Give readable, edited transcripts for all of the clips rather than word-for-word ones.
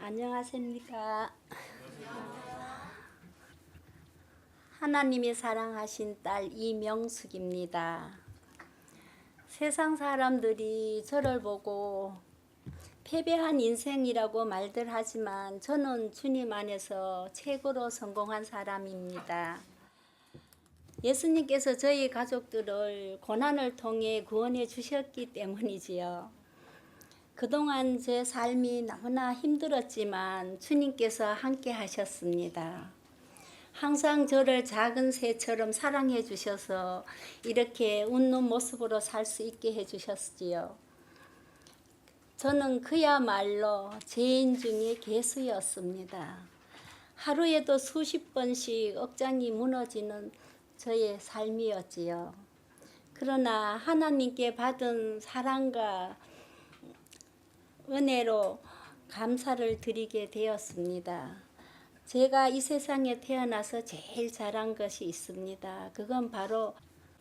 안녕하십니까. 하나님이 사랑하신 딸 이명숙입니다. 세상 사람들이 저를 보고 패배한 인생이라고 말들 하지만 저는 주님 안에서 최고로 성공한 사람입니다. 예수님께서 저희 가족들을 고난을 통해 구원해 주셨기 때문이지요. 그동안 제 삶이 너무나 힘들었지만 주님께서 함께 하셨습니다. 항상 저를 작은 새처럼 사랑해 주셔서 이렇게 웃는 모습으로 살 수 있게 해 주셨지요. 저는 그야말로 죄인 중에 괴수였습니다. 하루에도 수십 번씩 억장이 무너지는 저의 삶이었지요. 그러나 하나님께 받은 사랑과 은혜로 감사를 드리게 되었습니다. 제가 이 세상에 태어나서 제일 잘한 것이 있습니다. 그건 바로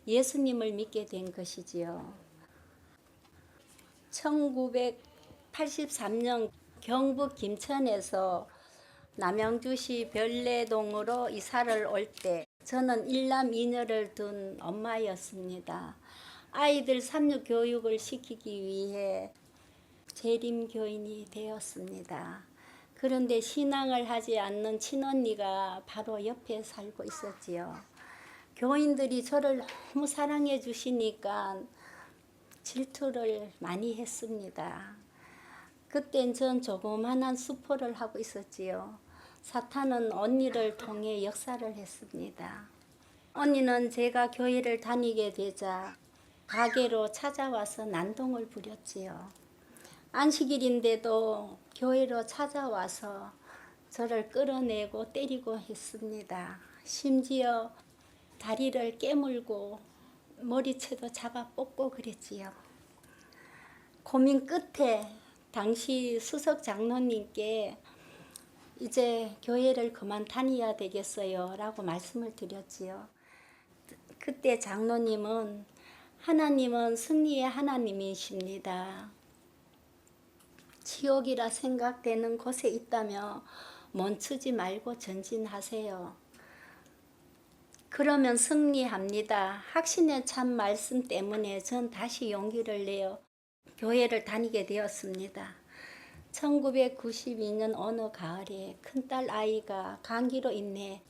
예수님을 믿게 된 것이지요. 1983년 경북 김천에서 남양주시 별내동으로 이사를 올 때 저는 일남 이녀를 둔 엄마였습니다. 아이들 삼육 교육을 시키기 위해 재림교인이 되었습니다. 그런데 신앙을 하지 않는 친언니가 바로 옆에 살고 있었지요. 교인들이 저를 너무 사랑해 주시니까 질투를 많이 했습니다. 그땐 전 조그만한 수포를 하고 있었지요. 사탄은 언니를 통해 역사를 했습니다. 언니는 제가 교회를 다니게 되자 가게로 찾아와서 난동을 부렸지요. 안식일인데도 교회로 찾아와서 저를 끌어내고 때리고 했습니다. 심지어 다리를 깨물고 머리채도 잡아 뽑고 그랬지요. 고민 끝에 당시 수석 장로님께 이제 교회를 그만 다녀야 되겠어요 라고 말씀을 드렸지요. 그때 장로님은 하나님은 승리의 하나님이십니다. 지옥이라 생각되는 곳에 있다며 멈추지 말고 전진하세요. 그러면 승리합니다. 확신의 참 말씀 때문에 전 다시 용기를 내어 교회를 다니게 되었습니다. 1992년 어느 가을에 큰딸 아이가 감기로 인해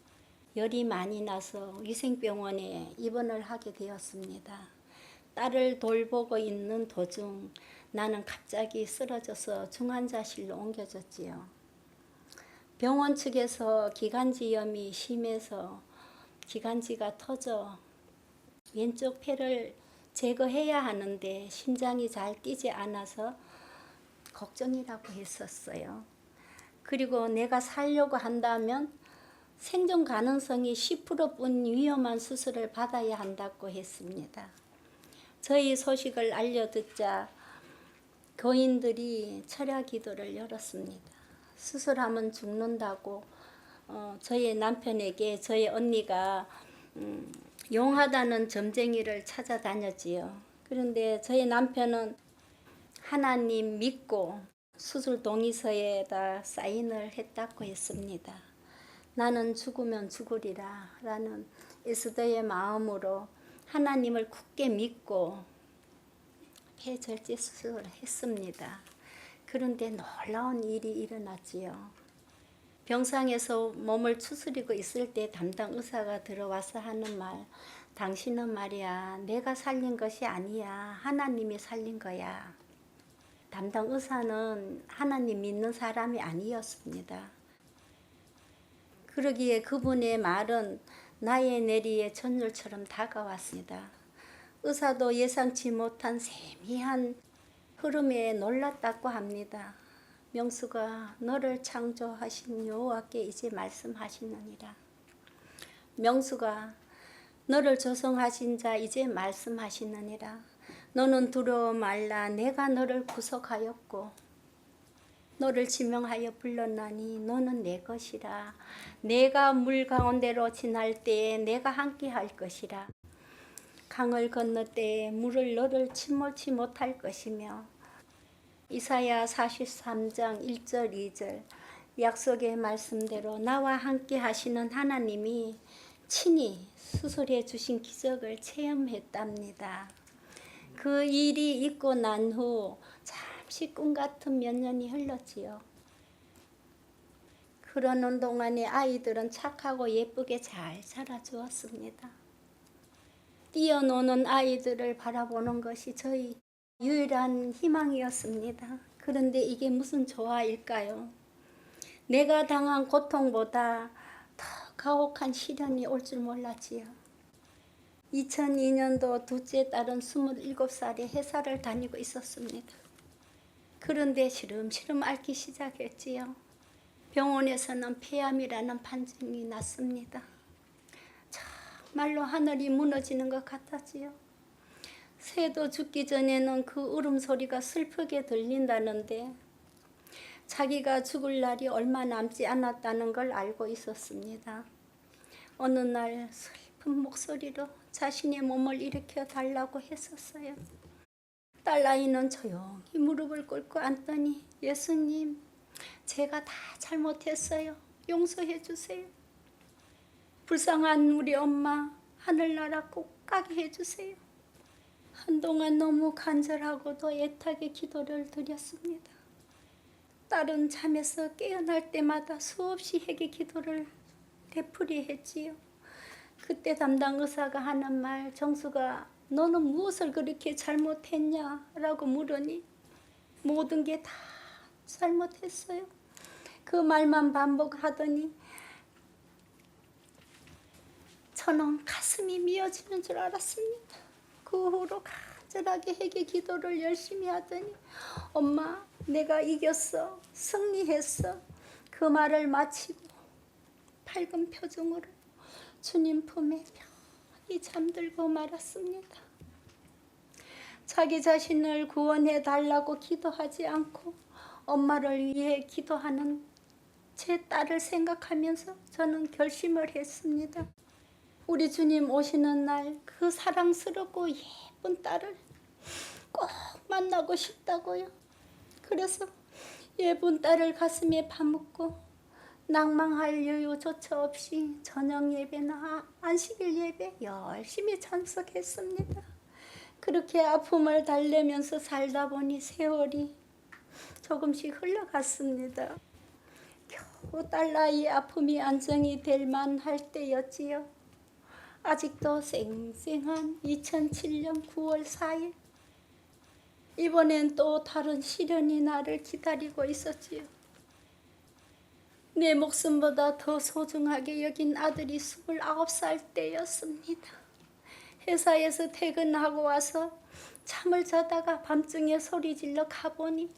열이 많이 나서 위생병원에 입원을 하게 되었습니다. 딸을 돌보고 있는 도중 나는 갑자기 쓰러져서 중환자실로 옮겨졌지요. 병원 측에서 기관지염이 심해서 기관지가 터져 왼쪽 폐를 제거해야 하는데 심장이 잘 뛰지 않아서 걱정이라고 했었어요. 그리고 내가 살려고 한다면 생존 가능성이 10%뿐 위험한 수술을 받아야 한다고 했습니다. 저희 소식을 알려듣자 교인들이 철야 기도를 열었습니다. 수술하면 죽는다고 저희 남편에게 저희 언니가 용하다는 점쟁이를 찾아다녔지요. 그런데 저희 남편은 하나님 믿고 수술 동의서에다 사인을 했다고 했습니다. 나는 죽으면 죽으리라 라는 에스더의 마음으로 하나님을 굳게 믿고 폐절제 수술을 했습니다. 그런데 놀라운 일이 일어났지요. 병상에서 몸을 추스리고 있을 때 담당 의사가 들어와서 하는 말, 당신은 말이야 내가 살린 것이 아니야 하나님이 살린 거야. 담당 의사는 하나님 믿는 사람이 아니었습니다. 그러기에 그분의 말은 나의 내리의 전율처럼 다가왔습니다. 의사도 예상치 못한 세미한 흐름에 놀랐다고 합니다. 명수가 너를 창조하신 여호와께 이제 말씀하시느니라. 명수가 너를 조성하신 자 이제 말씀하시느니라. 너는 두려워 말라. 내가 너를 구속하였고 너를 지명하여 불렀나니 너는 내 것이라. 내가 물 가운데로 지날 때에 내가 함께 할 것이라. 강을 건너 때에 물을 너를 침몰치 못할 것이며 이사야 43장 1절 2절 약속의 말씀대로 나와 함께 하시는 하나님이 친히 수술해 주신 기적을 체험했답니다. 그 일이 있고 난 후 잠시 꿈 같은 몇 년이 흘렀지요. 그러는 동안에 아이들은 착하고 예쁘게 잘 자라주었습니다. 뛰어노는 아이들을 바라보는 것이 저희 유일한 희망이었습니다. 그런데 이게 무슨 조화일까요? 내가 당한 고통보다 더 가혹한 시련이 올 줄 몰랐지요. 2002년도 둘째 딸은 27살에 회사를 다니고 있었습니다. 그런데 시름시름 앓기 시작했지요. 병원에서는 폐암이라는 판정이 났습니다. 정말로 하늘이 무너지는 것 같았지요. 새도 죽기 전에는 그 울음소리가 슬프게 들린다는데 자기가 죽을 날이 얼마 남지 않았다는 걸 알고 있었습니다. 어느 날 슬픈 목소리로 자신의 몸을 일으켜 달라고 했었어요. 딸아이는 조용히 무릎을 꿇고 앉더니 예수님, 제가 다 잘못했어요. 용서해 주세요. 불쌍한 우리 엄마 하늘나라 꼭 가게 해주세요. 한동안 너무 간절하고도 애타게 기도를 드렸습니다. 딸은 잠에서 깨어날 때마다 수없이 회개 기도를 되풀이했지요. 그때 담당 의사가 하는 말, 정수가 너는 무엇을 그렇게 잘못했냐? 라고 물으니 모든 게 다 잘못했어요. 그 말만 반복하더니 저는 가슴이 미어지는 줄 알았습니다. 그 후로 간절하게 회개 기도를 열심히 하더니 엄마, 내가 이겼어. 승리했어. 그 말을 마치고 밝은 표정으로 주님 품에 편히 잠들고 말았습니다. 자기 자신을 구원해 달라고 기도하지 않고 엄마를 위해 기도하는 제 딸을 생각하면서 저는 결심을 했습니다. 우리 주님 오시는 날 그 사랑스럽고 예쁜 딸을 꼭 만나고 싶다고요. 그래서 예쁜 딸을 가슴에 파묻고 낭망할 여유조차 없이 저녁 예배나 안식일 예배 열심히 참석했습니다. 그렇게 아픔을 달래면서 살다 보니 세월이 조금씩 흘러갔습니다. 겨우 딸아이 아픔이 안정이 될 만할 때였지요. 아직도 쌩쌩한 2007년 9월 4일 이번엔 또 다른 시련이 나를 기다리고 있었지요. 내 목숨보다 더 소중하게 여긴 아들이 29살 때였습니다. 회사에서 퇴근하고 와서 잠을 자다가 밤중에 소리질러 가보니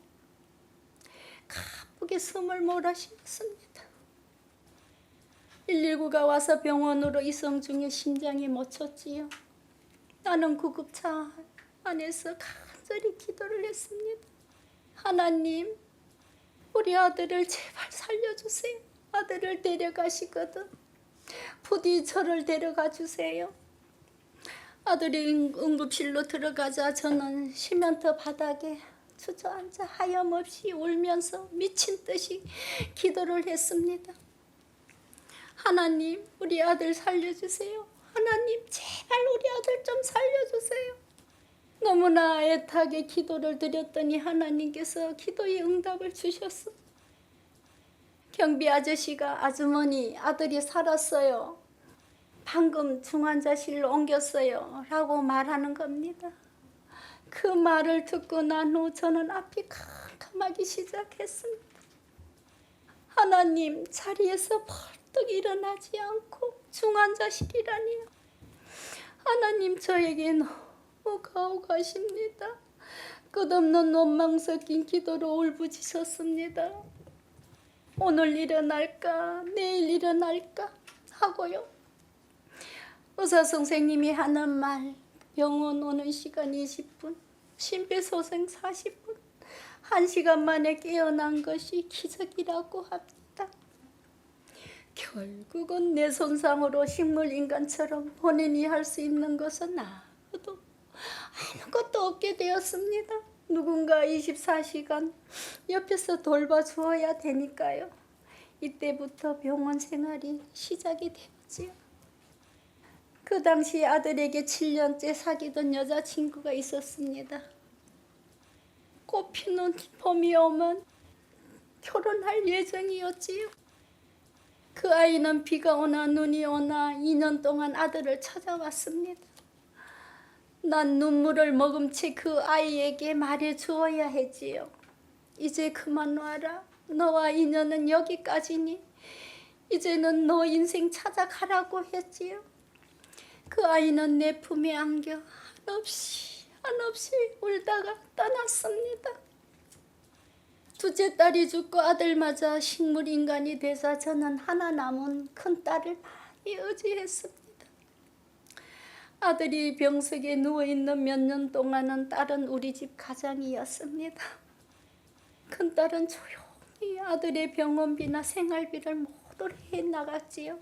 가쁘게 숨을 몰아쉬었습니다. 119가 와서 병원으로 이송 중에 심장이 멎었지요. 나는 구급차 안에서 간절히 기도를 했습니다. 하나님, 우리 아들을 제발 살려주세요. 아들을 데려가시거든 부디 저를 데려가 주세요. 아들이 응급실로 들어가자 저는 시멘트 바닥에 주저앉아 하염없이 울면서 미친 듯이 기도를 했습니다. 하나님, 우리 아들 살려주세요. 하나님, 제발 우리 아들 좀 살려주세요. 너무나 애타게 기도를 드렸더니 하나님께서 기도의 응답을 주셨어. 경비 아저씨가 아주머니, 아들이 살았어요. 방금 중환자실로 옮겼어요. 라고 말하는 겁니다. 그 말을 듣고 난 후 저는 앞이 캄캄하기 시작했습니다. 하나님, 자리에서 벌떡 일어나지 않고 중환자실이라니요. 하나님, 저에게 너무 가혹하십니다. 끝없는 원망 섞인 기도로 울부짖었습니다. 오늘 일어날까 내일 일어날까 하고요. 의사 선생님이 하는 말, 병원 오는 시간 20분, 심폐소생 40분, 1시간 만에 깨어난 것이 기적이라고 합니다. 결국은 내 손상으로 식물인간처럼 본인이 할 수 있는 것은 아무것도 없게 되었습니다. 누군가 24시간 옆에서 돌봐주어야 되니까요. 이때부터 병원 생활이 시작이 되었지요. 그 당시 아들에게 7년째 사귀던 여자친구가 있었습니다. 꽃피는 봄이 오면 결혼할 예정이었지요. 그 아이는 비가 오나 눈이 오나 2년 동안 아들을 찾아왔습니다. 난 눈물을 머금채 그 아이에게 말해 주어야 했지요. 이제 그만 와라. 너와 인연은 여기까지니 이제는 너 인생 찾아가라고 했지요. 그 아이는 내 품에 안겨 한없이 울다가 떠났습니다. 둘째 딸이 죽고 아들 맞아 식물인간이 되자 저는 하나 남은 큰딸을 많이 의지했습니다. 아들이 병석에 누워있는 몇 년 동안은 딸은 우리 집 가장이었습니다. 큰딸은 조용히 아들의 병원비나 생활비를 모두 해 나갔지요.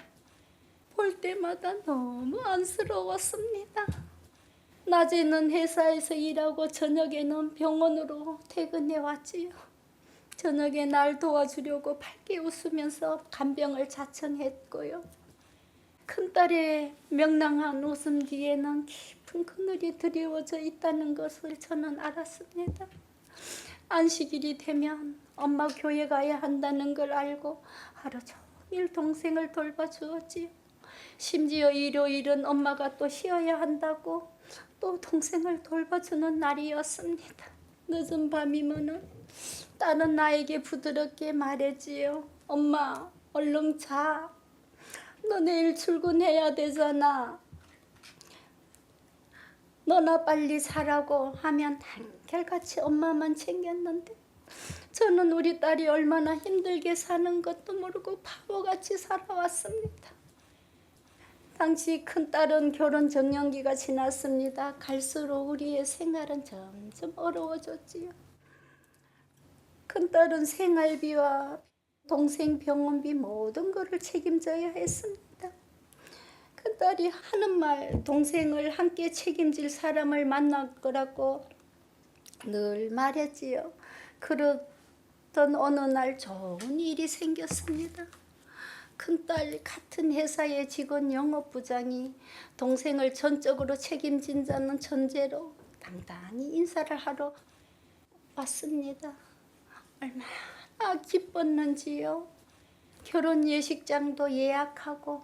볼 때마다 너무 안쓰러웠습니다. 낮에는 회사에서 일하고 저녁에는 병원으로 퇴근해 왔지요. 저녁에 날 도와주려고 밝게 웃으면서 간병을 자청했고요. 큰딸의 명랑한 웃음 뒤에는 깊은 그늘이 드리워져 있다는 것을 저는 알았습니다. 안식일이 되면 엄마 교회 가야 한다는 걸 알고 하루 종일 동생을 돌봐주었지요. 심지어 일요일은 엄마가 또 쉬어야 한다고 또 동생을 돌봐주는 날이었습니다. 늦은 밤이면은 딸은 나에게 부드럽게 말했지요. 엄마, 얼른 자. 너 내일 출근해야 되잖아. 너나 빨리 자라고 하면 한결같이 엄마만 챙겼는데 저는 우리 딸이 얼마나 힘들게 사는 것도 모르고 바보같이 살아왔습니다. 당시 큰딸은 결혼 정년기가 지났습니다. 갈수록 우리의 생활은 점점 어려워졌지요. 큰딸은 생활비와 동생 병원비 모든 것을 책임져야 했습니다. 큰딸이 하는 말, 동생을 함께 책임질 사람을 만날 거라고 늘 말했지요. 그러던 어느 날 좋은 일이 생겼습니다. 큰딸 같은 회사의 직원 영업부장이 동생을 전적으로 책임진다는 전제로 당당히 인사를 하러 왔습니다. 얼마나 기뻤는지요. 결혼 예식장도 예약하고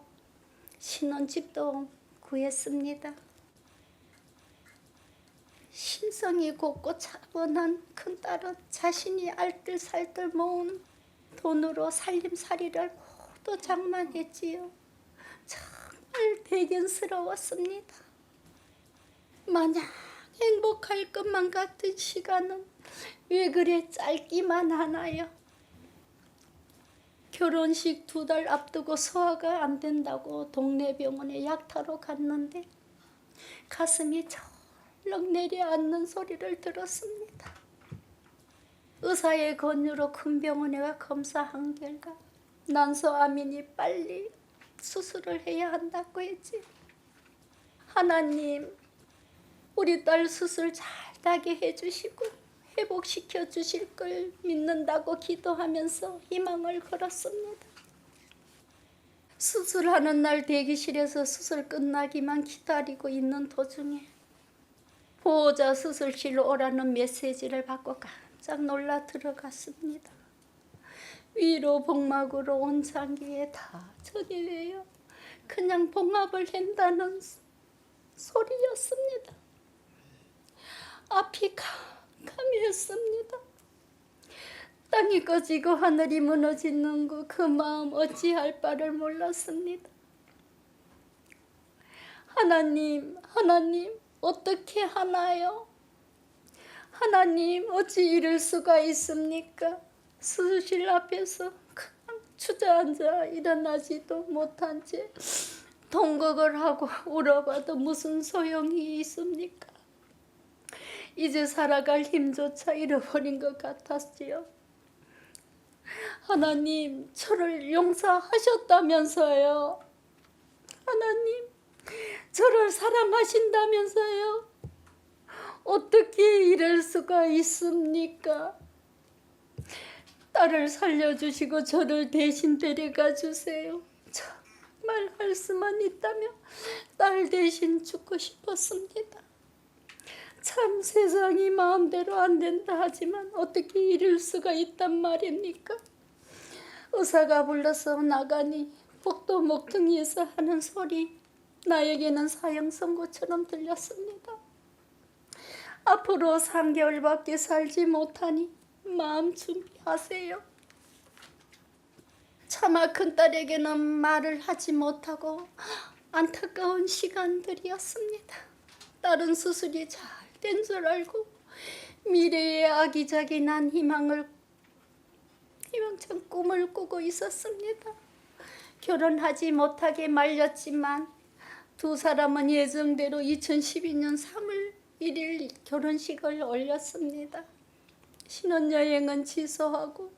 신혼집도 구했습니다. 심성이 곱고 차분한 큰딸은 자신이 알뜰살뜰 모은 돈으로 살림살이를 모두 장만했지요. 정말 대견스러웠습니다. 마냥 행복할 것만 같은 시간은 왜 그래 짧기만 하나요? 결혼식 2달 앞두고 소화가 안 된다고 동네 병원에 약타러 갔는데 가슴이 철렁 내려앉는 소리를 들었습니다. 의사의 권유로 큰 병원에 가 검사한 결과 난소암이니 빨리 수술을 해야 한다고 했지. 하나님, 우리 딸 수술 잘 나게 해주시고 회복시켜 주실 걸 믿는다고 기도하면서 희망을 걸었습니다. 수술하는 날 대기실에서 수술 끝나기만 기다리고 있는 도중에 보호자 수술실로 오라는 메시지를 받고 깜짝 놀라 들어갔습니다. 위로 복막으로 온장기에 다 전이래요. 그냥 봉합을 한다는 소리였습니다. 앞이 캄캄했습니다. 땅이 꺼지고 하늘이 무너지는 그 마음 어찌할 바를 몰랐습니다. 하나님, 어떻게 하나요? 하나님, 어찌 이럴 수가 있습니까? 수술실 앞에서 그냥 주저앉아 일어나지도 못한 채 통곡을 하고 울어봐도 무슨 소용이 있습니까? 이제 살아갈 힘조차 잃어버린 것 같았지요. 하나님, 저를 용서하셨다면서요. 하나님, 저를 사랑하신다면서요. 어떻게 이럴 수가 있습니까? 딸을 살려주시고 저를 대신 데려가 주세요. 정말 할 수만 있다면 딸 대신 죽고 싶었습니다. 참 세상이 마음대로 안 된다 하지만 어떻게 이럴 수가 있단 말입니까? 의사가 불러서 나가니 복도 목둥이에서 하는 소리, 나에게는 사형 선고처럼 들렸습니다. 앞으로 3개월밖에 살지 못하니 마음 준비하세요. 차마 큰딸에게는 말을 하지 못하고 안타까운 시간들이었습니다. 딸은 수술이 잘 된 줄 알고 미래의 아기자기난 희망찬 꿈을 꾸고 있었습니다. 결혼하지 못하게 말렸지만 두 사람은 예정대로 2012년 3월 1일 결혼식을 올렸습니다. 신혼여행은 취소하고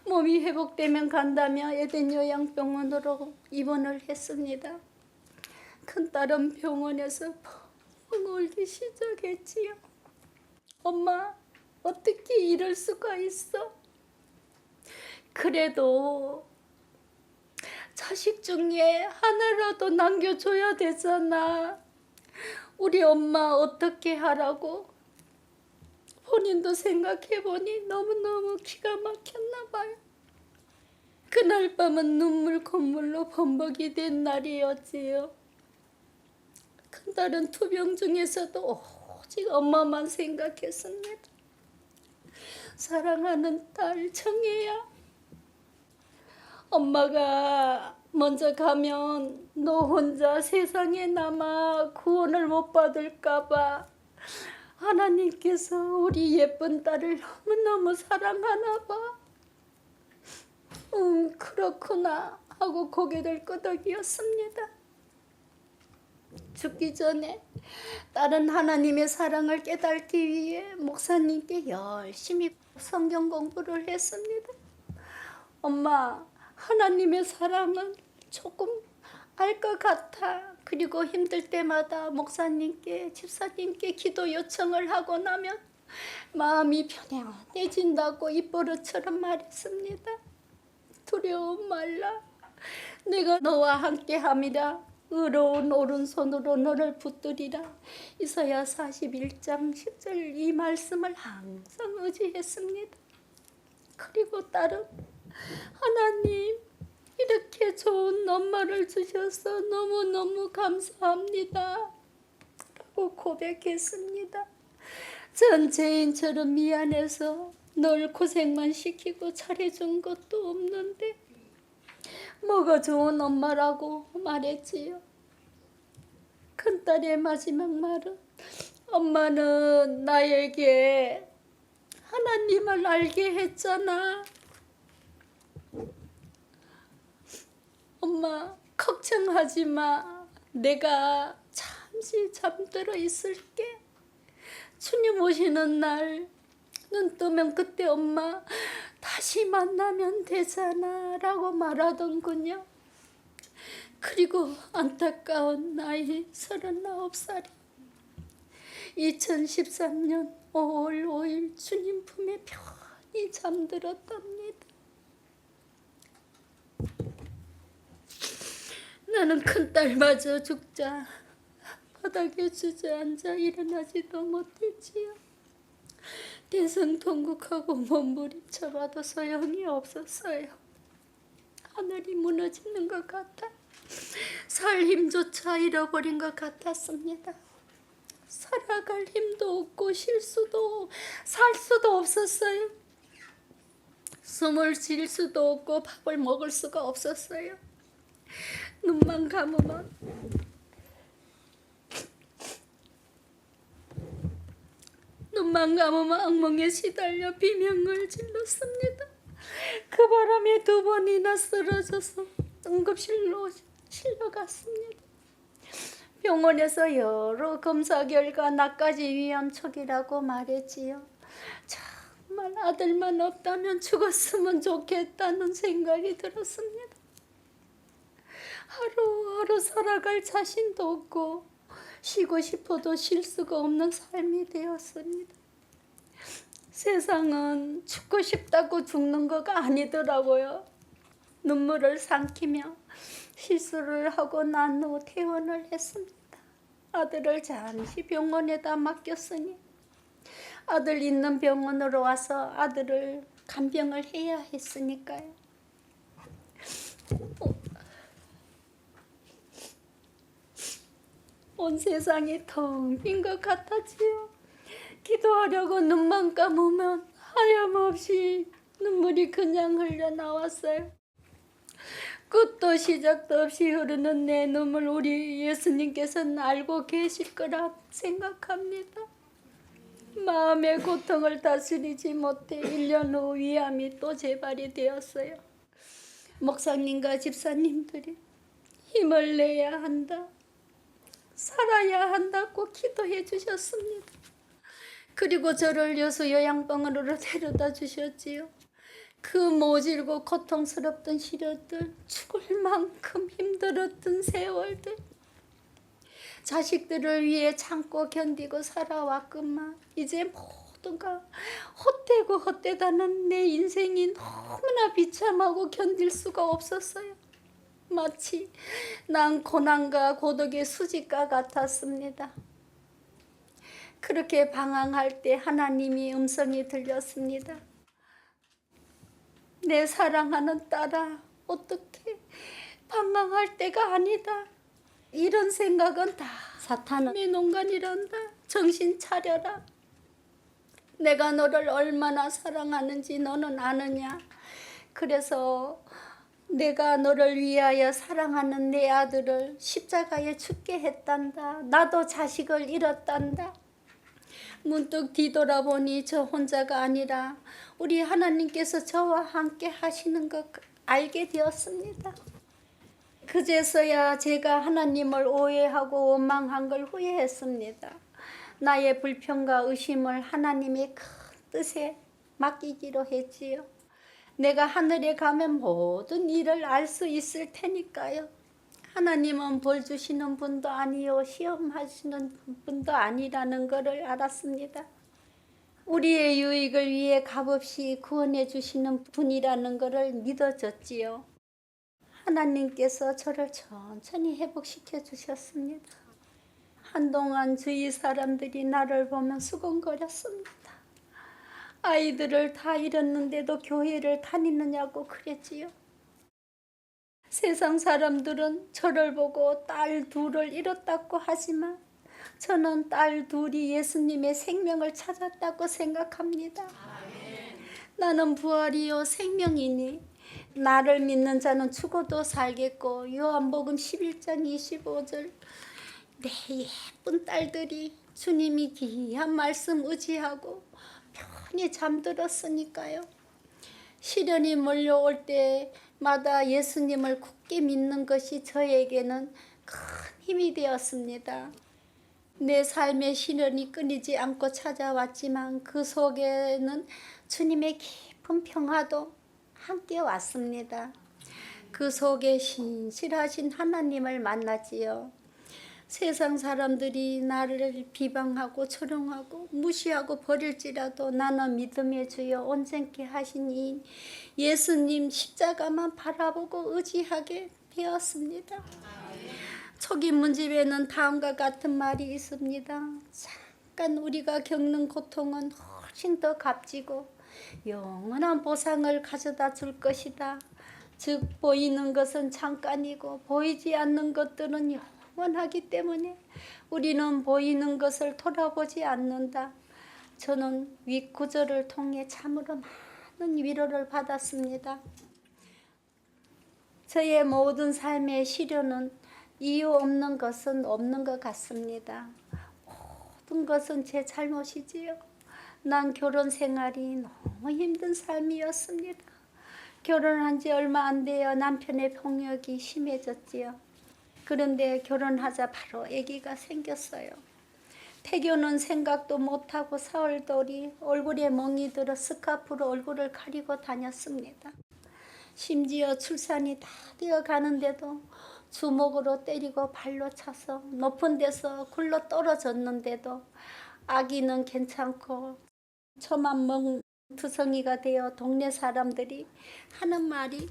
몸이 회복되면 간다며 에덴 요양병원으로 입원을 했습니다. 큰딸은 병원에서 펑펑 울기 시작했지요. 엄마, 어떻게 이럴 수가 있어? 그래도 자식 중에 하나라도 남겨줘야 되잖아. 우리 엄마 어떻게 하라고? 본인도 생각해보니 너무너무 기가 막혔나 봐요. 그날 밤은 눈물 콧물로 범벅이 된 날이었지요. 큰딸은 투병 중에서도 오직 엄마만 생각했습니다. 사랑하는 딸 정혜야, 엄마가 먼저 가면 너 혼자 세상에 남아 구원을 못 받을까 봐 하나님께서 우리 예쁜 딸을 너무너무 사랑하나 봐. 그렇구나 하고 고개를 끄덕이었습니다. 죽기 전에 딸은 하나님의 사랑을 깨닫기 위해 목사님께 열심히 성경 공부를 했습니다. 엄마, 하나님의 사랑은 조금 알 것 같아. 그리고 힘들 때마다 목사님께, 집사님께 기도 요청을 하고 나면 마음이 편안해진다고 입버릇처럼 말했습니다. 두려움 말라. 내가 너와 함께함이라. 의로운 오른손으로 너를 붙들이라. 이사야 41장 10절 이 말씀을 항상 의지했습니다. 그리고 딸은 하나님, 이렇게 좋은 엄마를 주셔서 너무너무 감사합니다 라고 고백했습니다. 전 죄인처럼 미안해서 널 고생만 시키고 잘해준 것도 없는데 뭐가 좋은 엄마라고 말했지요. 큰딸의 마지막 말은 엄마는 나에게 하나님을 알게 했잖아. 엄마, 걱정하지 마. 내가 잠시 잠들어 있을게. 주님 오시는 날 눈 뜨면 그때 엄마 다시 만나면 되잖아 라고 말하던군요. 그리고 안타까운 나이 39살이 2013년 5월 5일 주님 품에 편히 잠들었답니다. 나는 큰딸마저 죽자 바닥에 주저앉아 일어나지도 못했지요. 대성통곡하고 몸부림쳐봐도 소용이 없었어요. 하늘이 무너지는 것 같아 살 힘조차 잃어버린 것 같았습니다. 살아갈 힘도 없고 쉴 수도 살 수도 없었어요. 숨을 쉴 수도 없고 밥을 먹을 수가 없었어요. 눈만 감으면 악몽에 시달려 비명을 질렀습니다. 그 바람에 2번이나 쓰러져서 응급실로 실려갔습니다. 병원에서 여러 검사 결과 나까지 위험촉이라고 말했지요. 정말 아들만 없다면 죽었으면 좋겠다는 생각이 들었습니다. 하루하루 살아갈 자신도 없고 쉬고 싶어도 쉴 수가 없는 삶이 되었습니다. 세상은 죽고 싶다고 죽는 거가 아니더라고요. 눈물을 삼키며 실수를 하고 난 후 퇴원을 했습니다. 아들을 잠시 병원에다 맡겼으니 아들 있는 병원으로 와서 아들을 간병을 해야 했으니까요. 온 세상이 텅 빈 것 같았지요. 기도하려고 눈만 감으면 하염없이 눈물이 그냥 흘러나왔어요. 끝도 시작도 없이 흐르는 내 눈물 우리 예수님께서는 알고 계실 거라 생각합니다. 마음의 고통을 다스리지 못해 1년 후 위암이 또 재발이 되었어요. 목사님과 집사님들이 힘을 내야 한다, 살아야 한다고 기도해 주셨습니다. 그리고 저를 여수 요양병원으로 데려다 주셨지요. 그 모질고 고통스럽던 시련들, 죽을 만큼 힘들었던 세월들, 자식들을 위해 참고 견디고 살아왔건만 이제 모두가 헛되고 헛되다는 내 인생이 너무나 비참하고 견딜 수가 없었어요. 마치 난 고난과 고독의 수지가 같았습니다. 그렇게 방황할 때 하나님이 음성이 들렸습니다. 내 사랑하는 딸아, 어떻게 방황할 때가 아니다. 이런 생각은 다 사탄의 농간이란다. 정신 차려라. 내가 너를 얼마나 사랑하는지 너는 아느냐. 그래서 내가 너를 위하여 사랑하는 내 아들을 십자가에 죽게 했단다. 나도 자식을 잃었단다. 문득 뒤돌아보니 저 혼자가 아니라 우리 하나님께서 저와 함께 하시는 것 알게 되었습니다. 그제서야 제가 하나님을 오해하고 원망한 걸 후회했습니다. 나의 불평과 의심을 하나님의 큰 뜻에 맡기기로 했지요. 내가 하늘에 가면 모든 일을 알 수 있을 테니까요. 하나님은 벌 주시는 분도 아니요 시험하시는 분도 아니라는 것을 알았습니다. 우리의 유익을 위해 값없이 구원해 주시는 분이라는 것을 믿어졌지요. 하나님께서 저를 천천히 회복시켜 주셨습니다. 한동안 주위 사람들이 나를 보면 수근거렸습니다. 아이들을 다 잃었는데도 교회를 다니느냐고 그랬지요. 세상 사람들은 저를 보고 딸 둘을 잃었다고 하지만 저는 딸 둘이 예수님의 생명을 찾았다고 생각합니다. 나는 부활이요 생명이니 나를 믿는 자는 죽어도 살겠고 요한복음 11장 25절 내 예쁜 딸들이 주님이 귀한 말씀 의지하고 편히 잠들었으니까요. 시련이 몰려올 때마다 예수님을 굳게 믿는 것이 저에게는 큰 힘이 되었습니다. 내 삶의 시련이 끊이지 않고 찾아왔지만 그 속에는 주님의 깊은 평화도 함께 왔습니다. 그 속에 신실하신 하나님을 만났지요. 세상 사람들이 나를 비방하고 조롱하고 무시하고 버릴지라도 나는 믿음의 주여 온전케 하신 이 예수님 십자가만 바라보고 의지하게 되었습니다. 초기 문집에는 다음과 같은 말이 있습니다. 잠깐 우리가 겪는 고통은 훨씬 더 값지고 영원한 보상을 가져다 줄 것이다. 즉 보이는 것은 잠깐이고 보이지 않는 것들은 영원하기 때문에 우리는 보이는 것을 돌아보지 않는다. 저는 윗 구절을 통해 참으로 많은 위로를 받았습니다. 저의 모든 삶의 시련은 이유 없는 것은 없는 것 같습니다. 모든 것은 제 잘못이지요. 난 결혼 생활이 너무 힘든 삶이었습니다. 결혼한 지 얼마 안 되어 남편의 폭력이 심해졌지요. 그런데 결혼하자 바로 아기가 생겼어요. 태교는 생각도 못하고 사흘돌이 얼굴에 멍이 들어 스카프로 얼굴을 가리고 다녔습니다. 심지어 출산이 다 되어 가는데도 주먹으로 때리고 발로 차서 높은 데서 굴러 떨어졌는데도 아기는 괜찮고 저만 멍투성이가 되어 동네 사람들이 하는 말이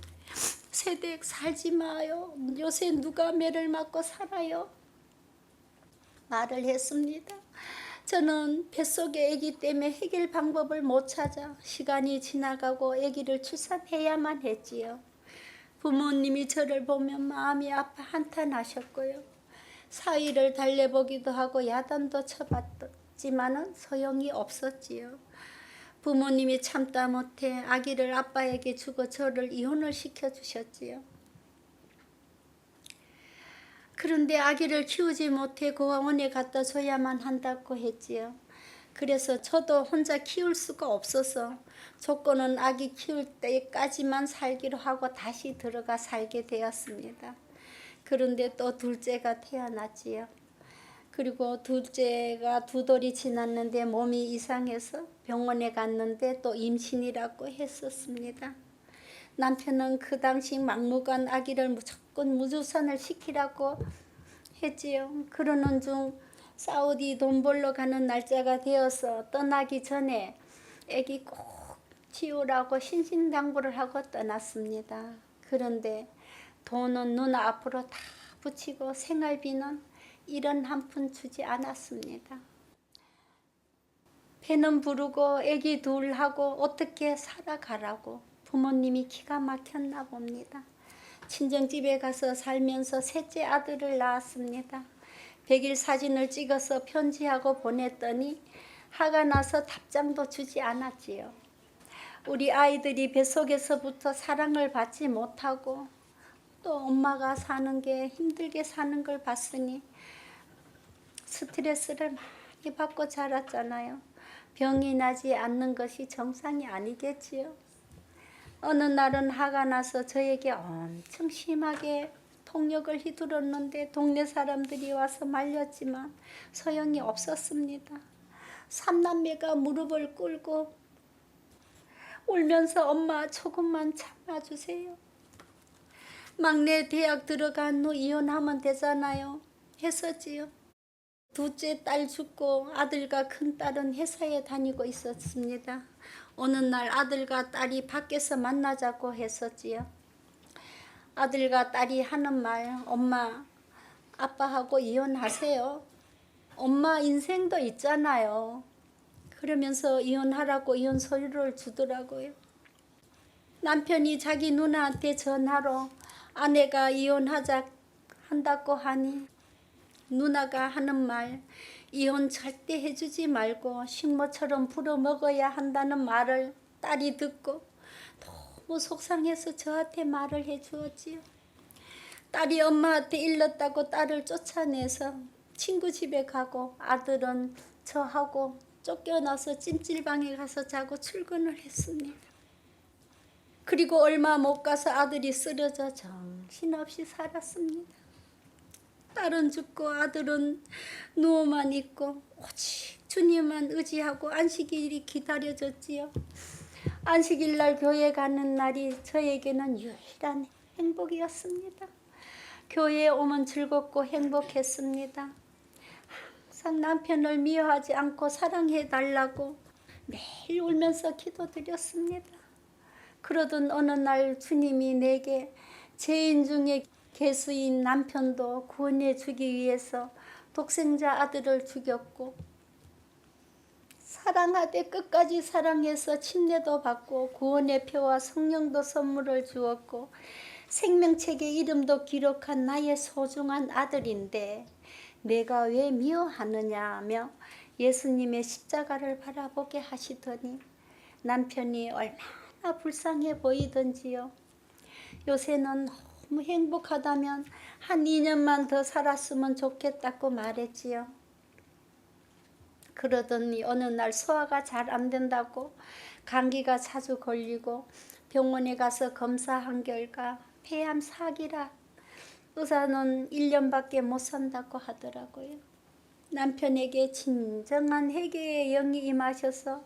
세댁 살지 마요. 요새 누가 매를 맞고 살아요. 말을 했습니다. 저는 뱃속에 아기 때문에 해결 방법을 못 찾아 시간이 지나가고 아기를 출산해야만 했지요. 부모님이 저를 보면 마음이 아파 한탄하셨고요. 사위를 달래보기도 하고 야단도 쳐봤지만은 소용이 없었지요. 부모님이 참다 못해 아기를 아빠에게 주고 저를 이혼을 시켜주셨지요. 그런데 아기를 키우지 못해 고아원에 갖다 줘야만 한다고 했지요. 그래서 저도 혼자 키울 수가 없어서 조건은 아기 키울 때까지만 살기로 하고 다시 들어가 살게 되었습니다. 그런데 또 둘째가 태어났지요. 그리고 둘째가 2돌이 지났는데 몸이 이상해서 병원에 갔는데 또 임신이라고 했었습니다. 남편은 그 당시 막무가내 아기를 무조건 무주산을 시키라고 했지요. 그러는 중 사우디 돈 벌러 가는 날짜가 되어서 떠나기 전에 아기 꼭 치우라고 신신당부를 하고 떠났습니다. 그런데 돈은 누나 앞으로 다 붙이고 생활비는 1원 한 푼 주지 않았습니다. 배는 부르고 아기 둘하고 어떻게 살아가라고 부모님이 기가 막혔나 봅니다. 친정집에 가서 살면서 셋째 아들을 낳았습니다. 100일 사진을 찍어서 편지하고 보냈더니 화가 나서 답장도 주지 않았지요. 우리 아이들이 뱃속에서부터 사랑을 받지 못하고 또 엄마가 사는 게 힘들게 사는 걸 봤으니 스트레스를 많이 받고 자랐잖아요. 병이 나지 않는 것이 정상이 아니겠지요. 어느 날은 화가 나서 저에게 엄청 심하게 폭력을 휘둘렀는데 동네 사람들이 와서 말렸지만 소용이 없었습니다. 3남매가 무릎을 꿇고 울면서 엄마 조금만 참아주세요. 막내 대학 들어간 후 이혼하면 되잖아요. 했었지요. 둘째 딸 죽고 아들과 큰딸은 회사에 다니고 있었습니다. 어느 날 아들과 딸이 밖에서 만나자고 했었지요. 아들과 딸이 하는 말, 엄마, 아빠하고 이혼하세요. 엄마 인생도 있잖아요. 그러면서 이혼하라고 이혼 서류를 주더라고요. 남편이 자기 누나한테 전화로 아내가 이혼하자 한다고 하니 누나가 하는 말, 이혼 절대 해주지 말고 식모처럼 불어먹어야 한다는 말을 딸이 듣고 너무 속상해서 저한테 말을 해주었지요. 딸이 엄마한테 일렀다고 딸을 쫓아내서 친구 집에 가고 아들은 저하고 쫓겨나서 찜질방에 가서 자고 출근을 했습니다. 그리고 얼마 못 가서 아들이 쓰러져 정신없이 살았습니다. 딸은 죽고 아들은 누워만 있고 오직 주님만 의지하고 안식일이 기다려졌지요. 안식일 날 교회 가는 날이 저에게는 유일한 행복이었습니다. 교회에 오면 즐겁고 행복했습니다. 항상 남편을 미워하지 않고 사랑해 달라고 매일 울면서 기도드렸습니다. 그러던 어느 날 주님이 내게 죄인 중에 개수인 남편도 구원해 주기 위해서 독생자 아들을 죽였고 사랑하되 끝까지 사랑해서 침례도 받고 구원의 표와 성령도 선물을 주었고 생명책에 이름도 기록한 나의 소중한 아들인데 내가 왜 미워하느냐며 예수님의 십자가를 바라보게 하시더니 남편이 얼마나 불쌍해 보이던지요. 요새는 너무 행복하다면 한 2년만 더 살았으면 좋겠다고 말했지요. 그러더니 어느 날 소화가 잘 안 된다고 감기가 자주 걸리고 병원에 가서 검사한 결과 폐암 4기라 의사는 1년밖에 못 산다고 하더라고요. 남편에게 진정한 회개의 영이 임하셔서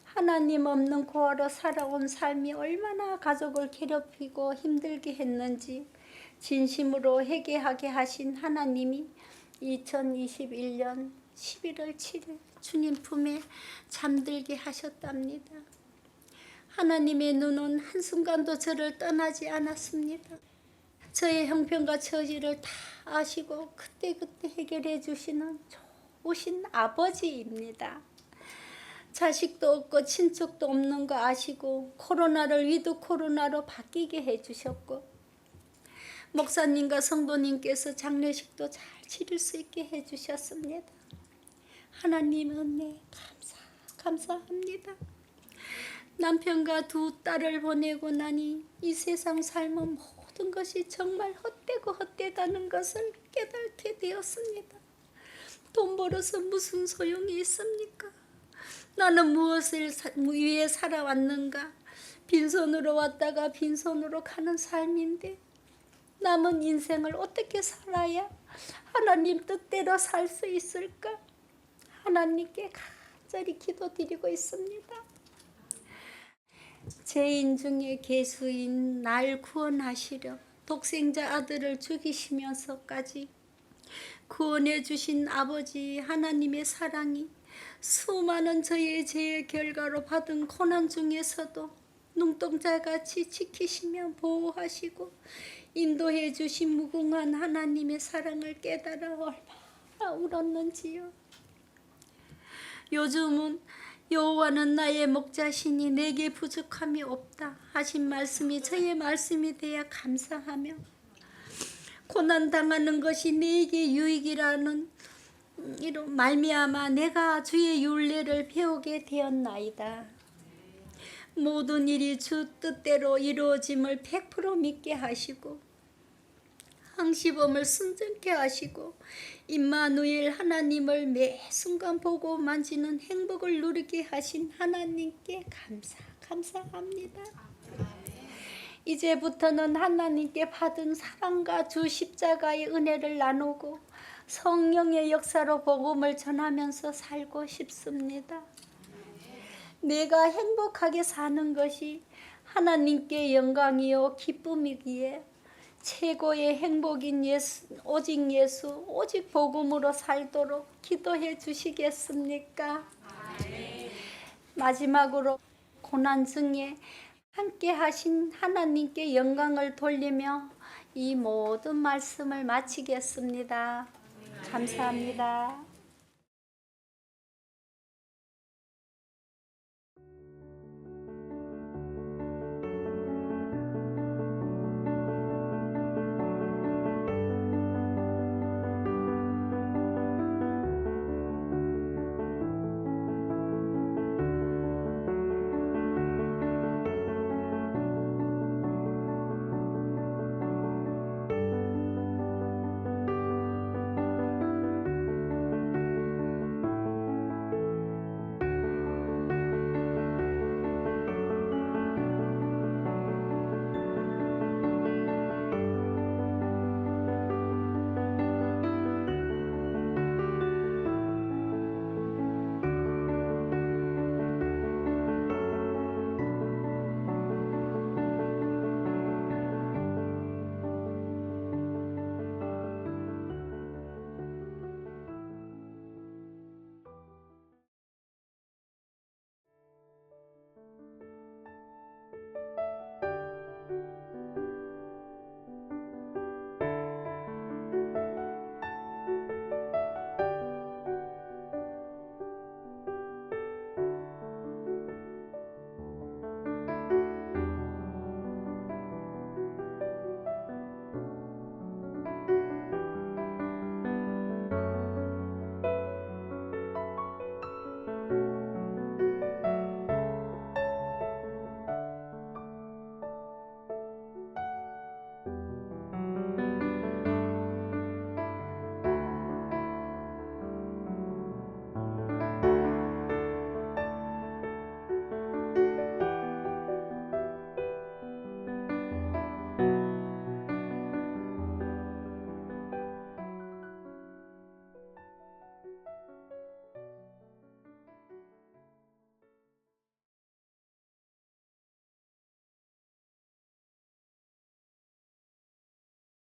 하나님 없는 고아로 살아온 삶이 얼마나 가족을 괴롭히고 힘들게 했는지 진심으로 회개하게 하신 하나님이 2021년 11월 7일 주님 품에 잠들게 하셨답니다. 하나님의 눈은 한순간도 저를 떠나지 않았습니다. 저의 형편과 처지를 다 아시고 그때그때 해결해 주시는 좋으신 아버지입니다. 자식도 없고 친척도 없는 거 아시고 코로나를 위드 코로나로 바뀌게 해주셨고 목사님과 성도님께서 장례식도 잘 치를 수 있게 해주셨습니다. 하나님 은혜 감사합니다. 남편과 두 딸을 보내고 나니 이 세상 삶은 모든 것이 정말 헛되고 헛되다는 것을 깨닫게 되었습니다. 돈 벌어서 무슨 소용이 있습니까? 나는 무엇을 위해 살아왔는가? 빈손으로 왔다가 빈손으로 가는 삶인데 남은 인생을 어떻게 살아야 하나님 뜻대로 살 수 있을까? 하나님께 간절히 기도드리고 있습니다. 죄인 중에 괴수인 날 구원하시려 독생자 아들을 죽이시면서까지 구원해 주신 아버지 하나님의 사랑이 수많은 저의 죄의 결과로 받은 고난 중에서도 눈동자같이 지키시며 보호하시고 인도해 주신 무궁한 하나님의 사랑을 깨달아 얼마나 울었는지요. 요즘은 여호와는 나의 목자시니 내게 부족함이 없다 하신 말씀이 저의 말씀이 되어 감사하며 고난 당하는 것이 내게 유익이라는 이로 말미암아 내가 주의 율례를 배우게 되었나이다. 모든 일이 주 뜻대로 이루어짐을 100% 믿게 하시고 항시범을 순전케 하시고 임마누엘 하나님을 매 순간 보고 만지는 행복을 누리게 하신 하나님께 감사합니다. 이제부터는 하나님께 받은 사랑과 주 십자가의 은혜를 나누고 성령의 역사로 복음을 전하면서 살고 싶습니다. 내가 행복하게 사는 것이 하나님께 영광이요 기쁨이기에 최고의 행복인 예수, 오직 예수, 오직 복음으로 살도록 기도해 주시겠습니까? 마지막으로 고난 중에 함께 하신 하나님께 영광을 돌리며 이 모든 말씀을 마치겠습니다. 감사합니다.